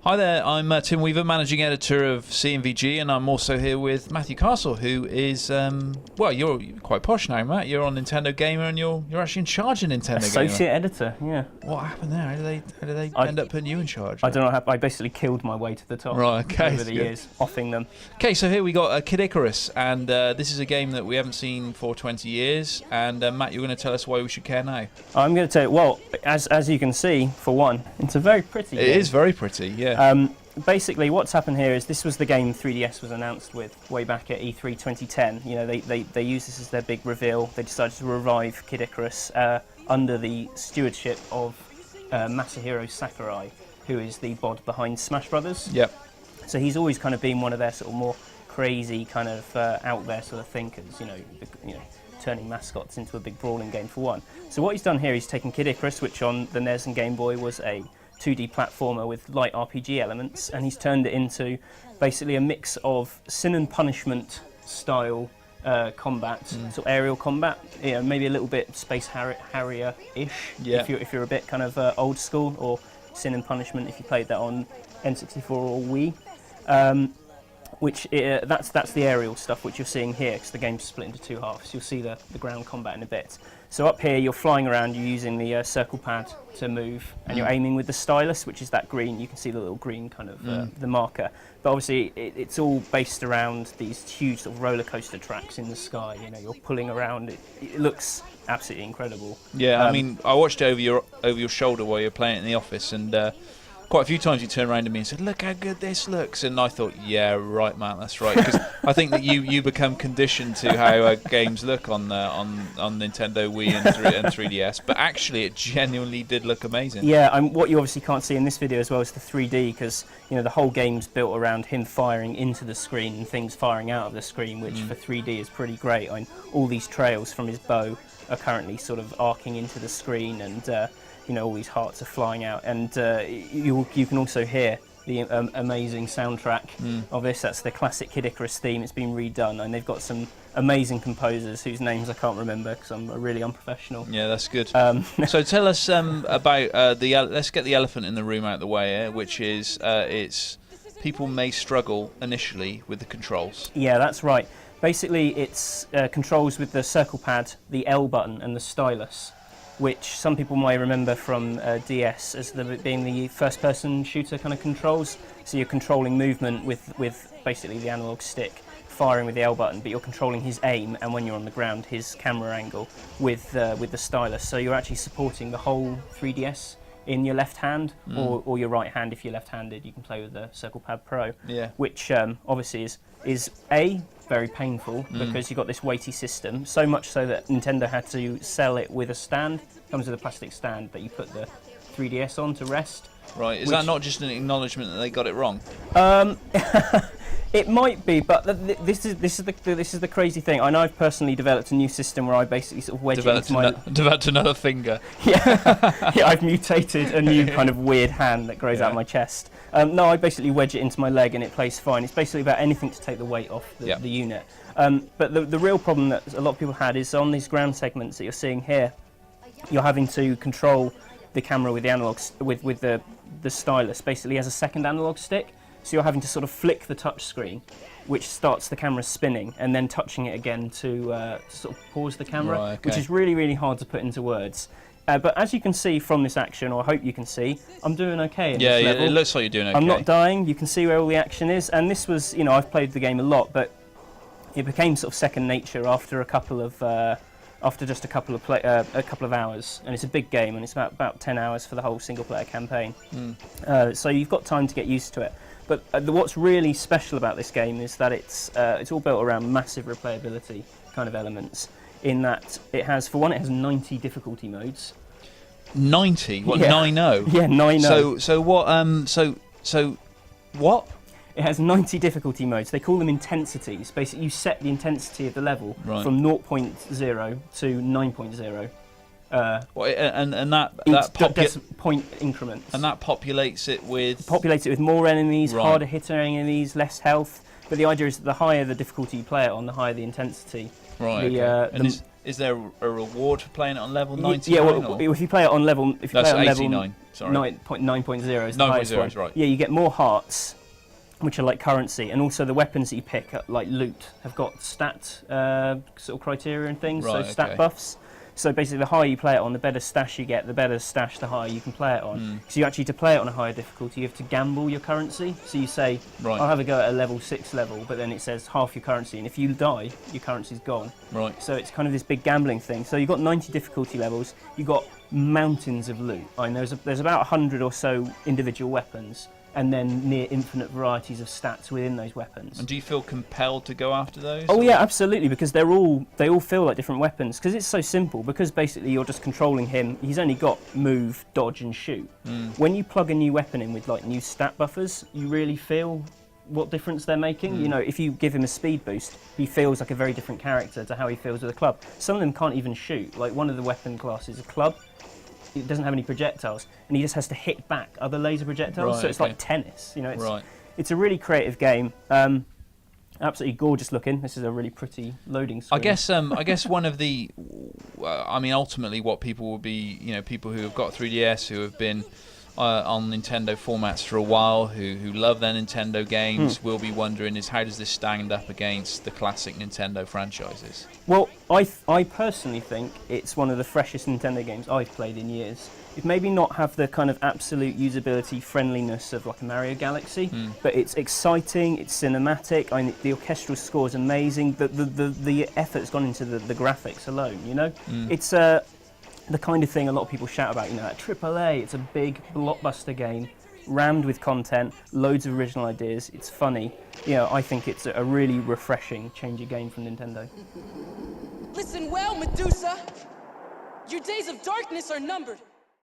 Hi there, I'm Tim Weaver, Managing Editor of CMVG, and I'm also here with Matthew Castle, who is, well, you're quite posh now, Matt. You're on Nintendo Gamer, and you're actually in charge of Nintendo Gamer. Associate Editor, yeah. What happened there? How did they end up putting you in charge? I don't know. I basically killed my way to the top over the years, offing them. Okay, so here we got Kid Icarus, and this is a game that we haven't seen for 20 years. And Matt, you're going to tell us why we should care now. I'm going to tell you. Well, as you can see, for one, it's a very pretty game. It is very pretty, yeah. Basically, what's happened here is this was the game 3DS was announced with way back at E3 2010. You know, they used this as their big reveal. They decided to revive Kid Icarus under the stewardship of Masahiro Sakurai, who is the bod behind Smash Brothers. Yep. So he's always kind of been one of their sort of more crazy kind of out there sort of thinkers. You know, turning mascots into a big brawling game for one. So what he's done here, he's taken Kid Icarus, which on the NES and Game Boy was a 2D platformer with light RPG elements, and he's turned it into basically a mix of Sin and Punishment style combat, sort of aerial combat, you know, maybe a little bit Space Harrier-ish, yeah. if you're a bit kind of old school, or Sin and Punishment if you played that on N64 or Wii. That's the aerial stuff which you're seeing here, because the game's split into two halves. You'll see the ground combat in a bit. So up here you're flying around, you're using the circle pad to move, and you're aiming with the stylus, which is that green. You can see the little green kind of the marker. But obviously it's all based around these huge sort of roller coaster tracks in the sky. You know, you're pulling around. It looks absolutely incredible. Yeah, I mean, I watched it over your shoulder while you were playing it in the office, and quite a few times you turned around to me and said, "Look how good this looks," and I thought, "Yeah, right, Matt, that's right." Because I think that you become conditioned to how games look on Nintendo Wii and 3DS, but actually it genuinely did look amazing. Yeah, what you obviously can't see in this video as well is the 3D, because you know the whole game's built around him firing into the screen and things firing out of the screen, which for 3D is pretty great. I mean, all these trails from his bow are currently sort of arcing into the screen, and you know, all these hearts are flying out, and you can also hear the amazing soundtrack of this. That's the classic Kid Icarus theme. It's been redone, and they've got some amazing composers whose names I can't remember because I'm really unprofessional. Yeah, that's good. So tell us about let's get the elephant in the room out of the way, which is people may struggle initially with the controls. Yeah, that's right. Basically, it's controls with the circle pad, the L button, and the stylus, which some people might remember from DS as being the first-person shooter kind of controls. So you're controlling movement with basically the analog stick, firing with the L button, but you're controlling his aim, and when you're on the ground, his camera angle with the stylus. So you're actually supporting the whole 3DS in your left hand or your right hand. If you're left-handed, you can play with the Circle Pad Pro, which obviously is very painful because you've got this weighty system, so much so that Nintendo had to sell it with a stand. It comes with a plastic stand that you put the 3DS on to rest. Right, is that not just an acknowledgement that they got it wrong? It might be, but this is the crazy thing. I know I've personally developed a new system where I basically sort of wedge it into my... Developed another finger. Yeah, I've mutated a new kind of weird hand that grows out of my chest. No, I basically wedge it into my leg and it plays fine. It's basically about anything to take the weight off the unit. But the real problem that a lot of people had is on these ground segments that you're seeing here, you're having to control the camera with the analog with the stylus basically as a second analog stick. So you're having to sort of flick the touch screen, which starts the camera spinning, and then touching it again to sort of pause the camera, which is really, really hard to put into words. But as you can see from this action, or I hope you can see, I'm doing okay in this level. It looks like you're doing okay. I'm not dying. You can see where all the action is, and this was, you know, I've played the game a lot, but it became sort of second nature after just a couple of hours, and it's a big game, and it's about 10 hours for the whole single-player campaign. So you've got time to get used to it. But what's really special about this game is that it's all built around massive replayability kind of elements. In that it has 90 difficulty modes. 90? What? 9-0? Yeah, 9-0. So what? So what? It has 90 difficulty modes. They call them intensities. Basically, you set the intensity of the level from 0.0 to 9.0. And that point increments. And that populates it with more enemies, harder hitter enemies, less health. But the idea is that the higher the difficulty you play it on, the higher the intensity. Right. Is there a reward for playing it on level 99? Yeah. Well, if you play it on level, That's 89. sorry. 9.0 is the highest 9.0 one. is right. Yeah, you get more hearts, which are like currency, and also the weapons that you pick, like loot, have got stat sort of criteria and things, Right, so stat okay. buffs. So basically, the higher you play it on, the better stash you get. The better stash, the higher you can play it on. So you actually, to play it on a higher difficulty, you have to gamble your currency. So you say, Right. I'll have a go at a level 6 level, but then it says half your currency, and if you die, your currency's gone. Right. So it's kind of this big gambling thing. So you've got 90 difficulty levels, you've got mountains of loot. I mean, there's about 100 or so individual weapons, and then near infinite varieties of stats within those weapons. And do you feel compelled to go after those? Oh or- yeah, absolutely, because they all feel like different weapons, because it's so simple, because basically you're just controlling him. He's only got move, dodge and shoot. When you plug a new weapon in with like new stat buffers, you really feel what difference they're making. You know, if you give him a speed boost, he feels like a very different character to how he feels with a club. Some of them can't even shoot. Like one of the weapon classes, a club, it doesn't have any projectiles, and he just has to hit back other laser projectiles. Right, So it's okay. like tennis. You know, Right. it's a really creative game. Absolutely gorgeous looking. This is a really pretty loading screen. I guess one of the, I mean, ultimately, what people will be, you know, people who have got 3DS, who have been on Nintendo formats for a while, who love their Nintendo games, will be wondering is how does this stand up against the classic Nintendo franchises? Well, I personally think it's one of the freshest Nintendo games I've played in years. It maybe not have the kind of absolute usability friendliness of like a Mario Galaxy, but it's exciting, it's cinematic. I mean, the orchestral score is amazing. The effort's gone into the graphics alone. You know, it's the kind of thing a lot of people shout about. You know, at AAA, it's a big blockbuster game, rammed with content, loads of original ideas. It's funny. You know, I think it's a really refreshing change of game from Nintendo. Listen well, Medusa. Your days of darkness are numbered.